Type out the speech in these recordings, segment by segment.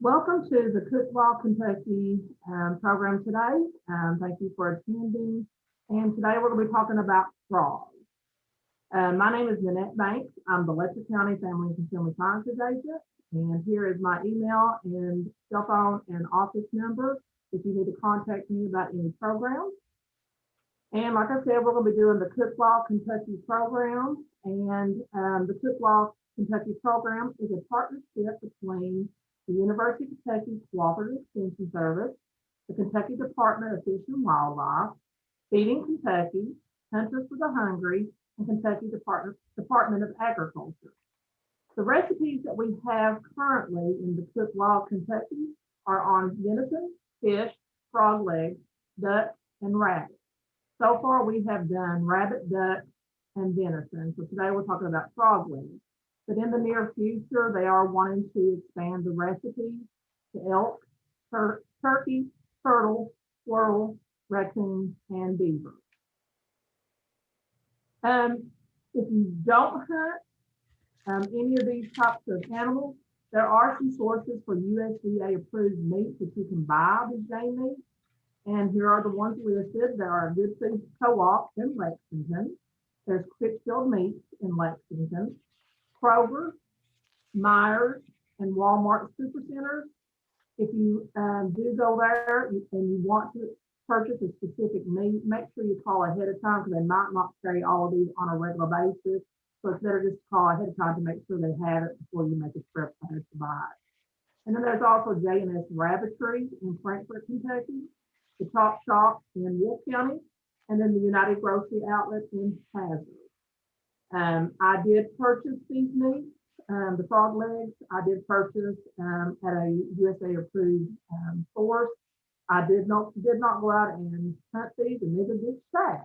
Welcome to the CookWild Kentucky program today. Thank you for attending. And today we're going to be talking about frogs. My name is Nanette Banks. I'm the Letcher County Family and Consumer Sciences agent. And here is my email and cell phone and office number if you need to contact me about any programs. And like I said, we're going to be doing the CookWild Kentucky program. And the CookWild Kentucky program is a partnership between the University of Kentucky Cooperative Extension Service, the Kentucky Department of Fish and Wildlife, Feeding Kentucky, Hunters for the Hungry, and Kentucky Department of Agriculture. The recipes that we have currently in the CookWild Kentucky are on venison, fish, frog legs, duck, and rabbit. So far, we have done rabbit, duck, and venison. So today we're talking about frog legs. But in the near future, they are wanting to expand the recipe to elk, turkey, turtle, squirrel, raccoon, and beaver. If you don't hunt any of these types of animals, there are some sources for USDA approved meat that you can buy with game meat. And here are the ones listed. There are Good Foods Co-op in Lexington. There's Quickfield Meats in Lexington. Kroger, Myers, and Walmart Supercenters. If you do go there and you want to purchase a specific meat, make sure you call ahead of time because they might not carry all of these on a regular basis. So it's better just to call ahead of time to make sure they have it before you make a trip there to buy it. And then there's also J&S Rabbitry in Frankfort, Kentucky, the Top Shop in Wolf County, and then the United Grocery Outlet in Hazard. I did purchase these meats, the frog legs. I did purchase at a USA approved source. I did not go out and hunt these, and neither did Shad.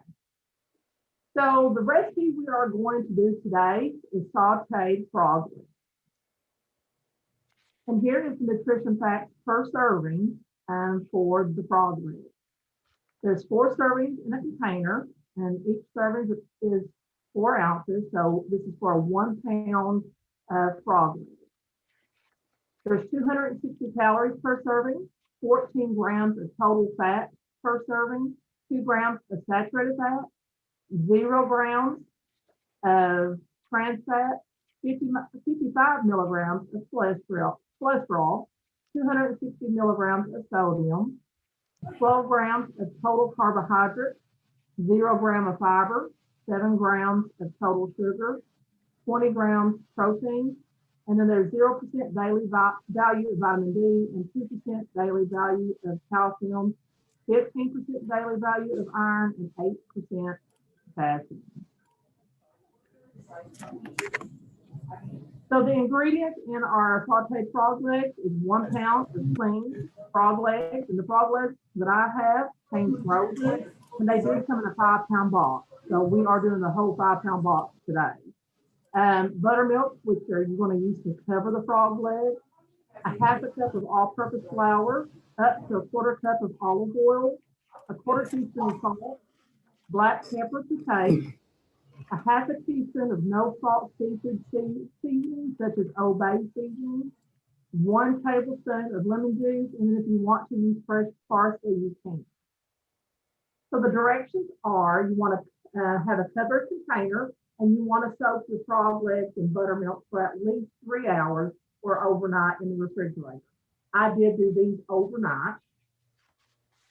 So the recipe we are going to do today is sauteed frog legs. And here is the nutrition facts per serving for the frog legs. There's 4 servings in a container, and each serving is 4 ounces. So this is for a 1 pound frog leg. There's 260 calories per serving, 14 grams of total fat per serving, 2 grams of saturated fat, 0 grams of trans fat, 55 milligrams of cholesterol, 260 milligrams of sodium, 12 grams of total carbohydrates, 0 gram of fiber, 7 grams of total sugar, 20 grams protein, and then there's 0% daily value of vitamin D and 2% daily value of calcium, 15% daily value of iron, and 8% potassium. So the ingredients in our sauteed frog legs is 1 pound of clean frog legs, and the frog legs that I have came frozen, and they do come in a 5 pound box. So we are doing the whole 5 pound box today. Buttermilk, which you're going to use to cover the frog leg, a 1/2 cup of all-purpose flour, up to a 1/4 cup of olive oil, a 1/4 teaspoon of salt, black pepper to taste, a 1/2 teaspoon of no salt seafood seasoning, such as Old Bay seasoning, 1 tablespoon of lemon juice, and if you want to use fresh parsley, you can. So the directions are: you want to have a covered container, and you want to soak your frog legs in buttermilk for at least 3 hours or overnight in the refrigerator. I did do these overnight.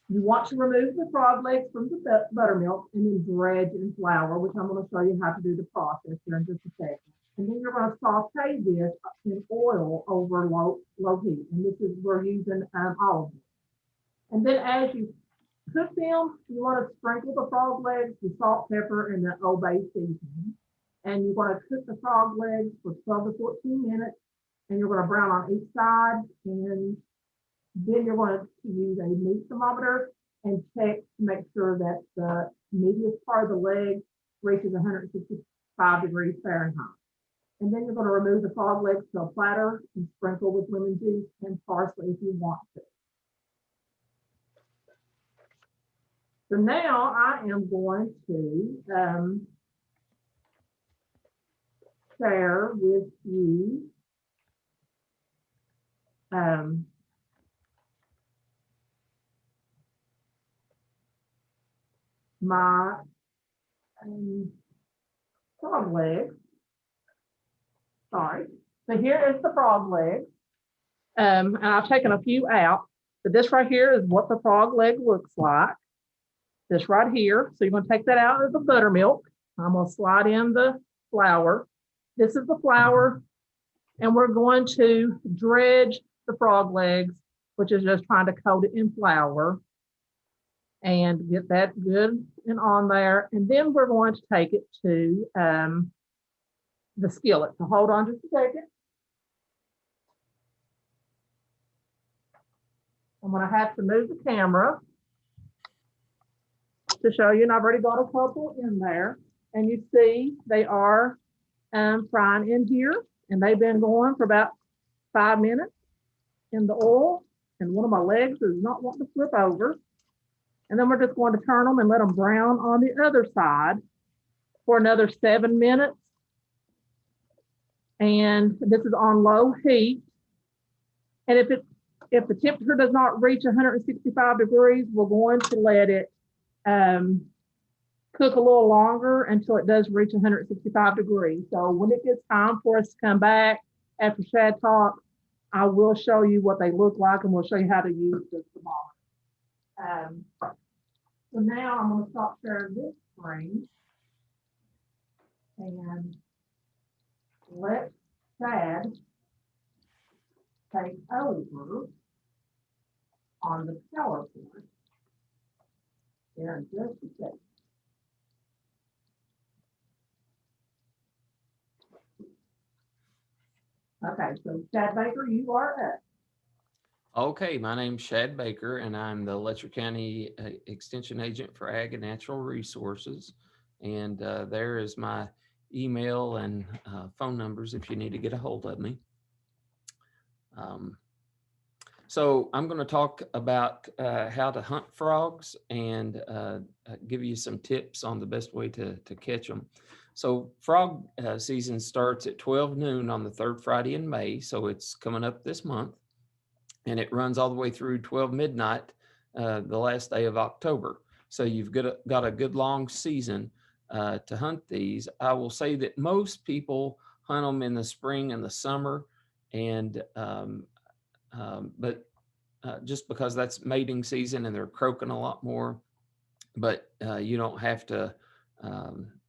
You want to remove the frog legs from the buttermilk and then dredge in flour, which I'm going to show you how to do the process here in just a second. And then you're going to saute this in oil over low heat. And this is, we're using olive oil. And then as you cook them, you want to sprinkle the frog legs with salt, pepper, and the Old Bay seasoning. And you're going to cook the frog legs for 12 to 14 minutes. And you're going to brown on each side. And then you're going to use a meat thermometer and check to make sure that the meatiest part of the leg reaches 165 degrees Fahrenheit. And then you're going to remove the frog legs to a platter and sprinkle with lemon juice and parsley if you want to. So now I am going to share with you my frog legs. Sorry. So here is the frog leg. And I've taken a few out, but this right here is what the frog leg looks like. This right here. So you're going to take that out of the buttermilk. I'm going to slide in the flour. This is the flour. And we're going to dredge the frog legs, which is just trying to coat it in flour and get that good and on there. And then we're going to take it to the skillet. So hold on just a second. I'm going to have to move the camera to show you, and I've already got a couple in there. And you see they are frying in here, and they've been going for about 5 minutes in the oil. And one of my legs is not wanting to flip over. And then we're just going to turn them and let them brown on the other side for another 7 minutes. And this is on low heat. And if the temperature does not reach 165 degrees, we're going to let it cook a little longer until it does reach 165 degrees. So when it gets time for us to come back after Shad talks, I will show you what they look like, and we'll show you how to use the thermometer. So now I'm going to stop sharing this screen and let Shad take over on the PowerPoint in just a second. Okay, so Shad Baker, you are up. Okay, my name's Shad Baker, and I'm the Letcher County Extension Agent for Ag and Natural Resources. And there is my email and phone numbers if you need to get a hold of me. So I'm going to talk about how to hunt frogs and give you some tips on the best way to catch them. So frog season starts at 12 noon on the third Friday in May. So it's coming up this month. And it runs all the way through 12 midnight, the last day of October. So you've got a good long season to hunt these. I will say that most people hunt them in the spring and the summer, and but just because that's mating season and they're croaking a lot more. But you don't have to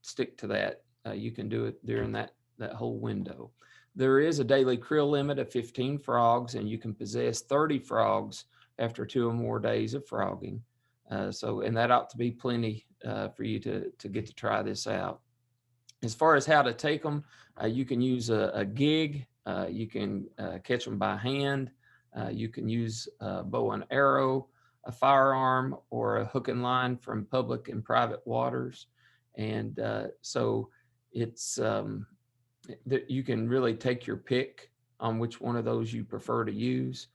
stick to that. You can do it during that whole window. There is a daily krill limit of 15 frogs, and you can possess 30 frogs after 2 or more days of frogging. And that ought to be plenty for you to get to try this out. As far as how to take them, you can use a gig. You can catch them by hand. You can use a bow and arrow, a firearm, or a hook and line from public and private waters. And so it's that you can really take your pick on which one of those you prefer to use.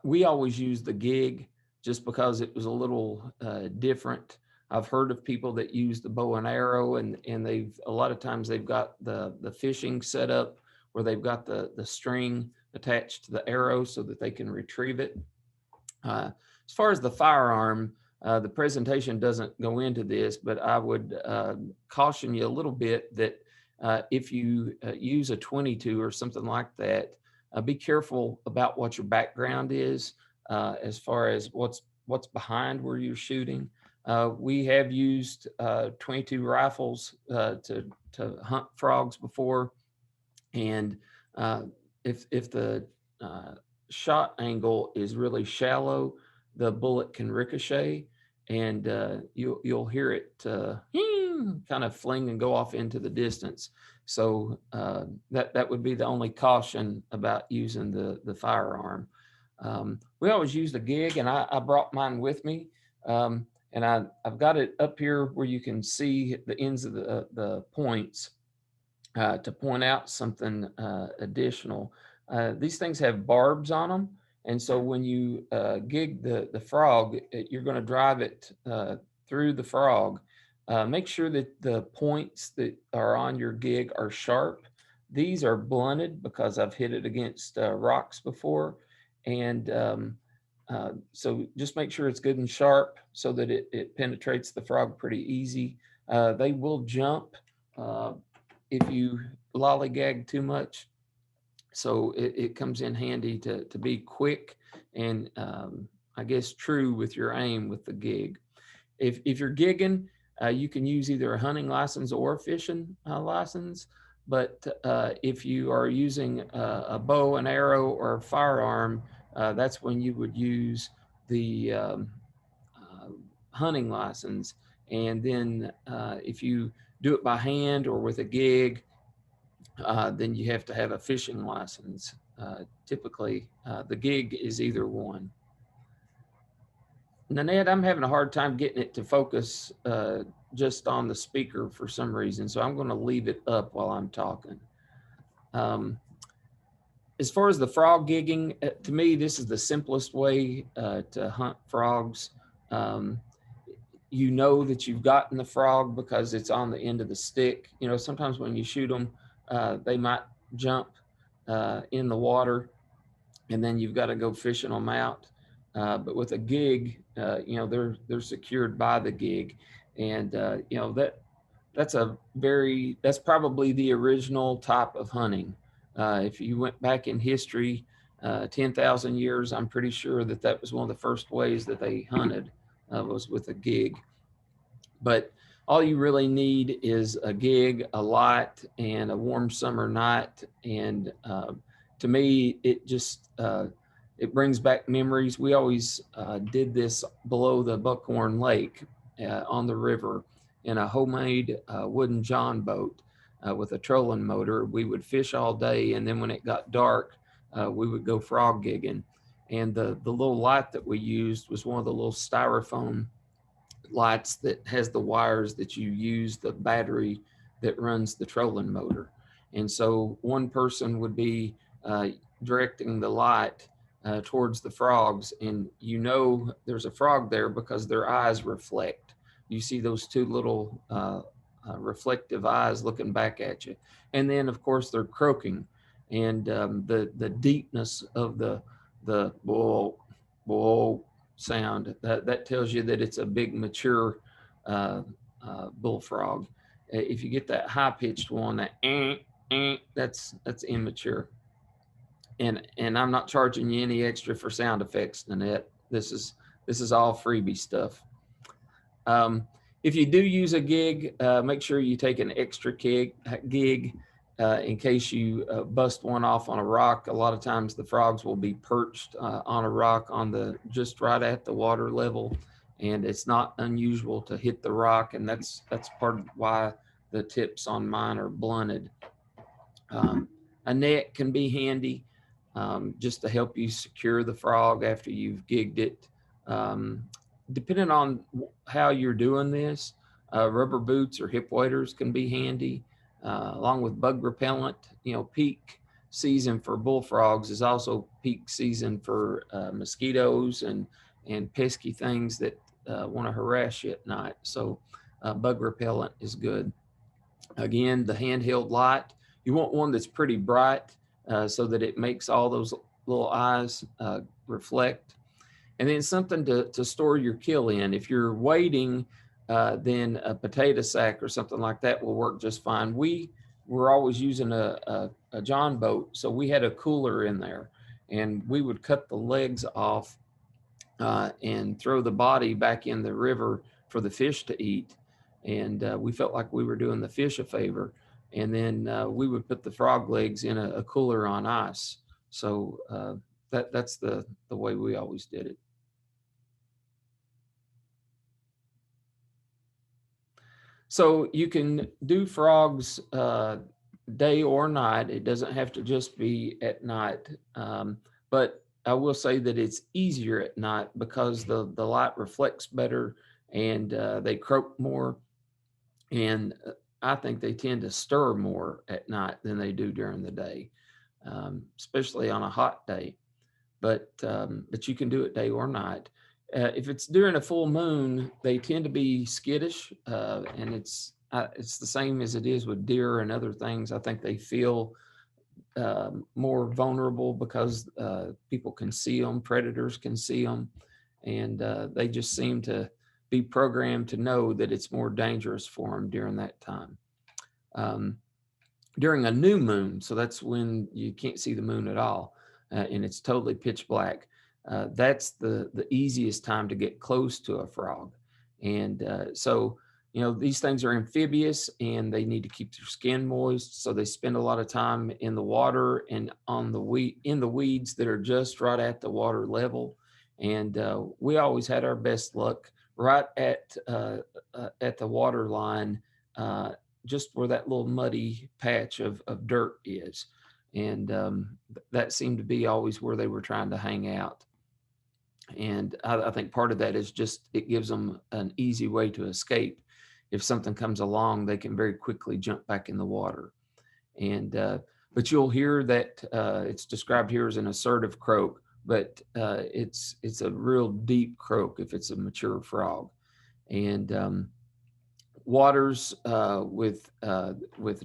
We always use the gig just because it was a little different. I've heard of people that use the bow and arrow, and a lot of times they've got the fishing set up where they've got the string attached to the arrow so that they can retrieve it. As far as the firearm, the presentation doesn't go into this, but I would caution you a little bit that if you use a 22 or something like that, be careful about what your background is as far as what's behind where you're shooting. We have used 22 rifles to hunt frogs before, and if the shot angle is really shallow, the bullet can ricochet, and you'll hear it kind of fling and go off into the distance. So that would be the only caution about using the firearm. We always use the gig, and I brought mine with me, and I've got it up here where you can see the ends of the points to point out something additional. These things have barbs on them. And so when you gig the frog, you're going to drive it through the frog. Make sure that the points that are on your gig are sharp. These are blunted because I've hit it against rocks before. And So just make sure it's good and sharp so that it penetrates the frog pretty easy. They will jump if you lollygag too much. So it comes in handy to be quick and I guess true with your aim with the gig. If you're gigging, you can use either a hunting license or a fishing license. But if you are using a bow and arrow or a firearm, that's when you would use the hunting license. And then if you do it by hand or with a gig, then you have to have a fishing license. Typically, the gig is either one. Nanette, I'm having a hard time getting it to focus just on the speaker for some reason, so I'm going to leave it up while I'm talking. As far as the frog gigging, to me, this is the simplest way to hunt frogs. You know that you've gotten the frog because it's on the end of the stick. You know, sometimes when you shoot them, they might jump in the water, and then you've got to go fishing them out. But with a gig, you know, they're secured by the gig, and you know that's probably the original type of hunting. If you went back in history, 10,000 years, I'm pretty sure that was one of the first ways that they hunted was with a gig. But all you really need is a gig, a light, and a warm summer night. And to me, it just it brings back memories. We always did this below the Buckhorn Lake on the river in a homemade wooden john boat with a trolling motor. We would fish all day, and then when it got dark, we would go frog gigging. And the little light that we used was one of the little styrofoam lights that has the wires that you use, the battery that runs the trolling motor. And so one person would be directing the light towards the frogs, and you know there's a frog there because their eyes reflect. You see those two little reflective eyes looking back at you. And then of course they're croaking, and the deepness of the bull sound that tells you that it's a big mature bullfrog. If you get that high pitched one, that that's immature. And I'm not charging you any extra for sound effects, Nanette. This is all freebie stuff. If you do use a gig, make sure you take an extra gig in case you bust one off on a rock. A lot of times the frogs will be perched on a rock just right at the water level, and it's not unusual to hit the rock, and that's part of why the tips on mine are blunted. A net can be handy just to help you secure the frog after you've gigged it. Depending on how you're doing this, rubber boots or hip waders can be handy, along with bug repellent. You know, peak season for bullfrogs is also peak season for mosquitoes and pesky things that want to harass you at night. So bug repellent is good. Again, the handheld light, you want one that's pretty bright so that it makes all those little eyes reflect. And then something to store your kill in. If you're waiting, then a potato sack or something like that will work just fine. We were always using a john boat, so we had a cooler in there, and we would cut the legs off and throw the body back in the river for the fish to eat. And we felt like we were doing the fish a favor. And then we would put the frog legs in a cooler on ice. So that's the way we always did it. So you can do frogs day or night. It doesn't have to just be at night. But I will say that it's easier at night because the light reflects better, and they croak more. And I think they tend to stir more at night than they do during the day, especially on a hot day. But you can do it day or night. If it's during a full moon, they tend to be skittish, and it's the same as it is with deer and other things. I think they feel more vulnerable because people can see them, predators can see them, and they just seem to be programmed to know that it's more dangerous for them during that time. During a new moon, so that's when you can't see the moon at all, and it's totally pitch black. That's the easiest time to get close to a frog. And so, these things are amphibious and they need to keep their skin moist. So they spend a lot of time in the water and in the weeds that are just right at the water level. And we always had our best luck right at the water line, just where that little muddy patch of dirt is. And that seemed to be always where they were trying to hang out. And I think part of that is just it gives them an easy way to escape. If something comes along, they can very quickly jump back in the water. And but you'll hear that it's described here as an assertive croak, but it's a real deep croak if it's a mature frog. And waters with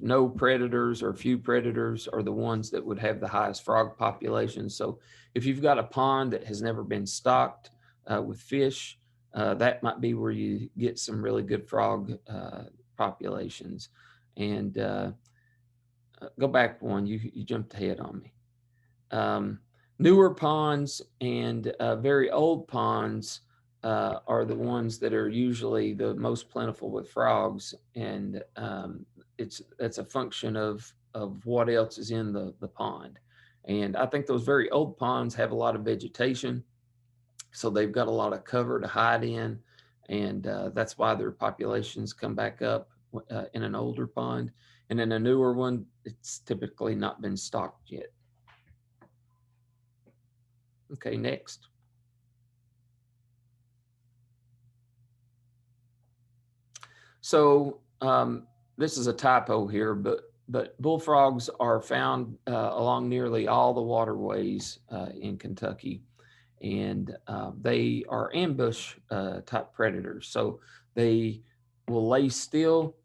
no predators or few predators are the ones that would have the highest frog population. So if you've got a pond that has never been stocked with fish, that might be where you get some really good frog populations. And go back one, you jumped ahead on me. Newer ponds and very old ponds are the ones that are usually the most plentiful with frogs, and that's a function of what else is in the pond. And I think those very old ponds have a lot of vegetation, so they've got a lot of cover to hide in, and that's why their populations come back up in an older pond. And in a newer one, it's typically not been stocked yet. Okay, next. So this is a typo here, but bullfrogs are found along nearly all the waterways in Kentucky, and they are ambush type predators. So they will lay still,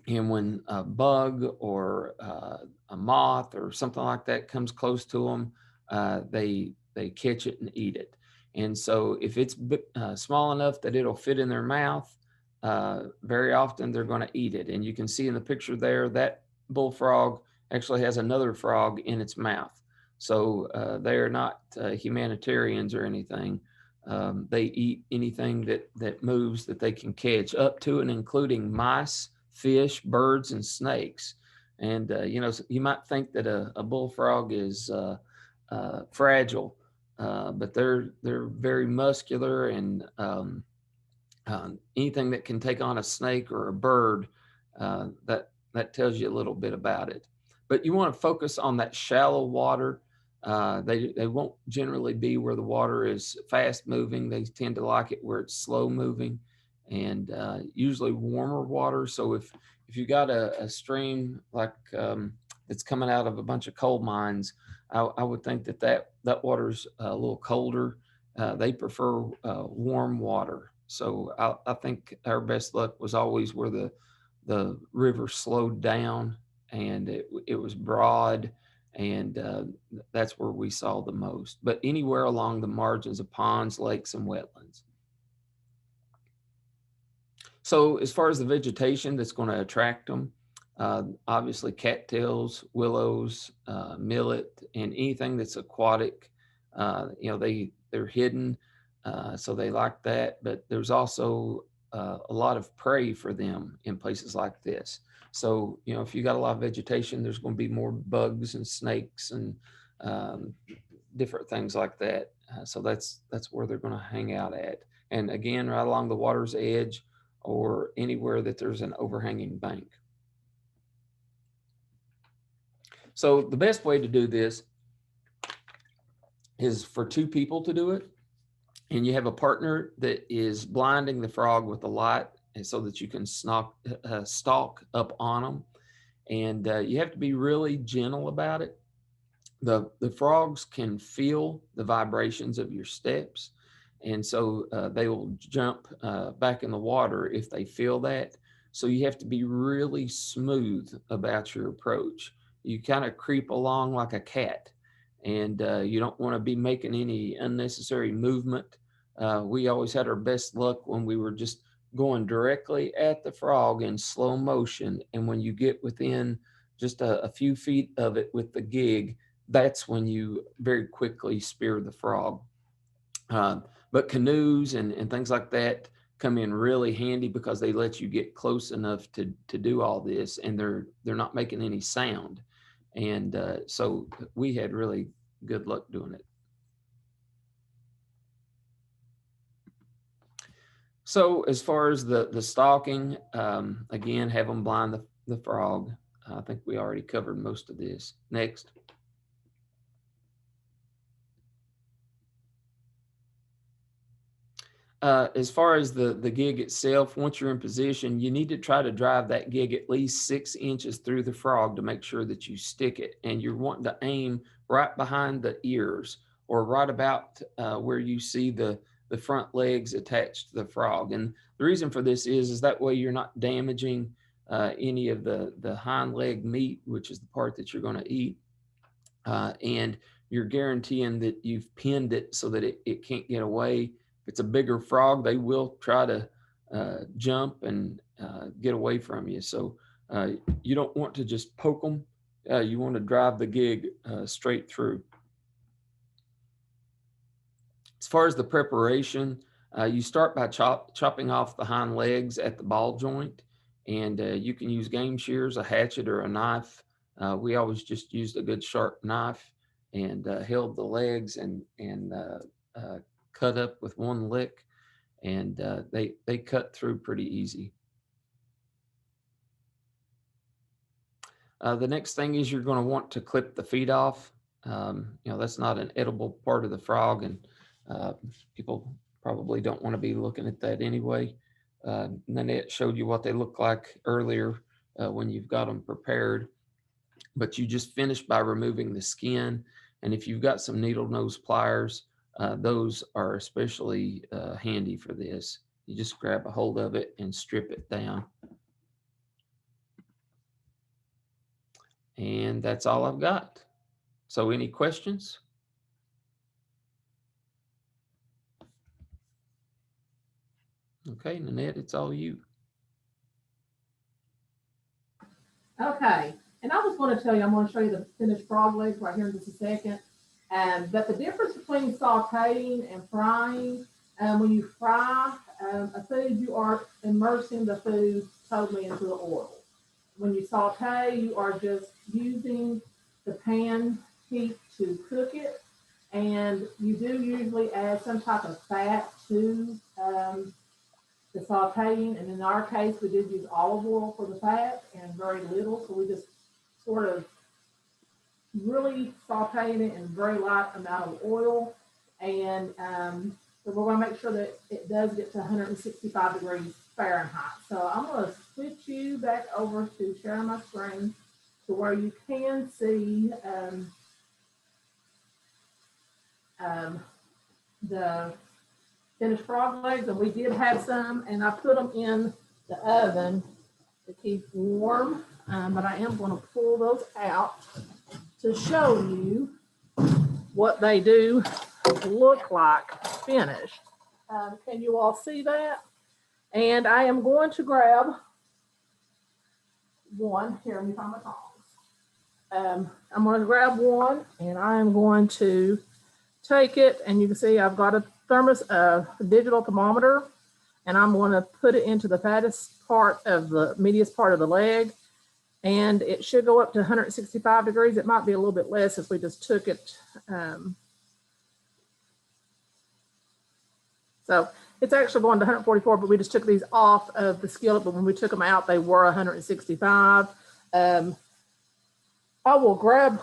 and when a bug or a moth or something like that comes close to them, they catch it and eat it. And so if it's small enough that it'll fit in their mouth, very often they're going to eat it. And you can see in the picture there that bullfrog actually has another frog in its mouth. So they are not humanitarians or anything. They eat anything that moves that they can catch, up to and including mice, fish, birds, and snakes. And you might think that a bullfrog is fragile, but they're very muscular, and anything that can take on a snake or a bird, that tells you a little bit about it. But you want to focus on that shallow water. They won't generally be where the water is fast moving. They tend to like it where it's slow moving, and usually warmer water. So if you got a stream like that's coming out of a bunch of coal mines, I would think that water's a little colder. They prefer warm water. So I think our best luck was always where the river slowed down and it was broad, and that's where we saw the most. But anywhere along the margins of ponds, lakes, and wetlands. So as far as the vegetation that's going to attract them, obviously cattails, willows, millet, and anything that's aquatic, they're hidden. So they like that, but there's also a lot of prey for them in places like this. So, if you got a lot of vegetation, there's going to be more bugs and snakes and different things like that. So that's where they're going to hang out at. And again, right along the water's edge or anywhere that there's an overhanging bank. So the best way to do this is for two people to do it. And you have a partner that is blinding the frog with the light, and so that you can stalk up on them. And you have to be really gentle about it. The frogs can feel the vibrations of your steps, and so they will jump back in the water if they feel that. So you have to be really smooth about your approach. you kind of creep along like a cat, and you don't want to be making any unnecessary movement. We always had our best luck when we were just going directly at the frog in slow motion. And when you get within just a few feet of it with the gig, that's when you very quickly spear the frog. But canoes and things like that come in really handy because they let you get close enough to do all this, and they're not making any sound. And so we had really good luck doing it. So as far as the stalking, again, have them blind the frog. I think we already covered most of this. Next. As far as the gig itself, once you're in position, you need to try to drive that gig at least 6 inches through the frog to make sure that you stick it. And you're wanting to aim right behind the ears, or right about where you see the front legs attached to the frog. And the reason for this is that way you're not damaging any of the hind leg meat, which is the part that you're going to eat. And you're guaranteeing that you've pinned it so that it can't get away. If it's a bigger frog, they will try to jump and get away from you. So you don't want to just poke them. You want to drive the gig straight through. As far as the preparation, you start by chopping off the hind legs at the ball joint, and you can use game shears, a hatchet, or a knife. We always just used a good sharp knife and held the legs and cut up with one lick, and they cut through pretty easy. The next thing is you're going to want to clip the feet off. That's not an edible part of the frog, and people probably don't want to be looking at that anyway. Nanette showed you what they look like earlier when you've got them prepared, but you just finish by removing the skin. And if you've got some needle nose pliers, those are especially handy for this. You just grab a hold of it and strip it down. And that's all I've got. So any questions? Okay, Nanette, it's all you. Okay, and I was going to tell you, I'm going to show you the finished frog legs right here in just a second. But the difference between sauteing and frying, when you fry a food, you are immersing the food totally into the oil. When you saute, you are just using the pan heat to cook it. And you do usually add some type of fat to the sauteing. And in our case, we did use olive oil for the fat and very little. So we just sort of really sauteing it in a very light amount of oil. And so we're going to make sure that it does get to 165 degrees Fahrenheit. So I'm going to switch you back over to sharing my screen to where you can see the finished frog legs. And we did have some, and I put them in the oven to keep warm, but I am going to pull those out to show you what they do look like finished. Can you all see that? And I am going to grab one. Here, let me find my tongs. I'm going to grab one, and I am going to take it, and you can see I've got a digital thermometer, and I'm going to put it into the fattest part of the meatiest part of the leg, and it should go up to 165 degrees. It might be a little bit less if we just took it. So it's actually going to 144, but we just took these off of the skillet, but when we took them out, they were 165. I will grab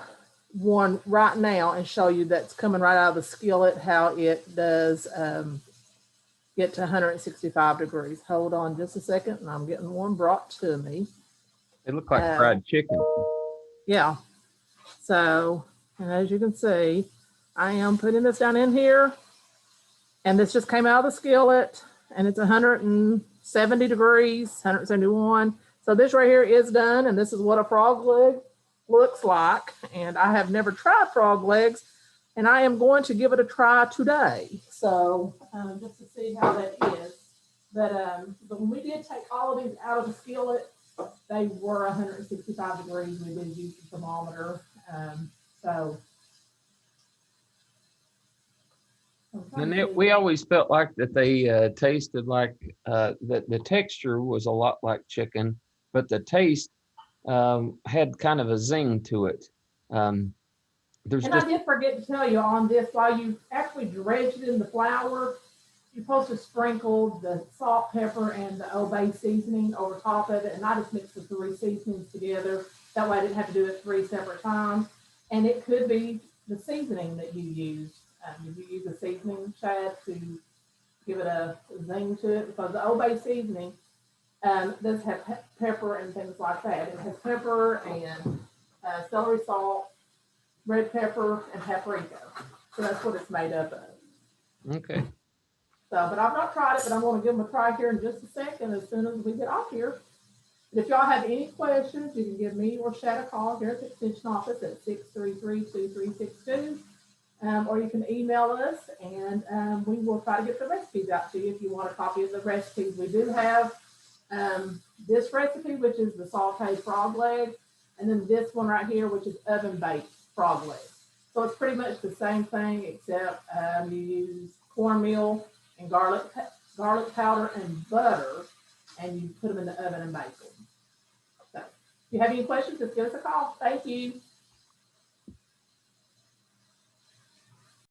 one right now and show you that's coming right out of the skillet, how it does get to 165 degrees. Hold on just a second, and I'm getting one brought to me. They look like fried chicken. Yeah. So, and as you can see, I am putting this down in here, and this just came out of the skillet, and it's 170 degrees, 171. So this right here is done, and this is what a frog leg looks like. And I have never tried frog legs, and I am going to give it a try today. So just to see how that is. But when we did take all of these out of the skillet, they were 165 degrees. We did use the thermometer. So And we always felt like that they tasted like that the texture was a lot like chicken, but the taste had kind of a zing to it. There's And just I did forget to tell you on this, while you actually dredge it in the flour, you're supposed to sprinkle the salt, pepper, and the Old Bay seasoning over top of it. And I just mixed the three seasonings together. That way I didn't have to do it 3 separate times. And it could be the seasoning that you use. If you use a seasoning, Shad, to give it a zing to it, because the Old Bay seasoning does have pepper and things like that. It has pepper and celery salt, red pepper, and paprika. So that's what it's made up of. okay. So, but I've not tried it, but I'm going to give them a try here in just a second as soon as we get off here. But if y'all have any questions, you can give me or Shad a call here at the extension office at 633-2362. Or you can email us, and we will try to get the recipes out to you if you want a copy of the recipes. We do have this recipe, which is the sauteed frog leg, and then this one right here, which is oven-baked frog leg. So it's pretty much the same thing, except you use cornmeal and garlic powder and butter, and you put them in the oven and bake them. So if you have any questions, just give us a call. Thank you.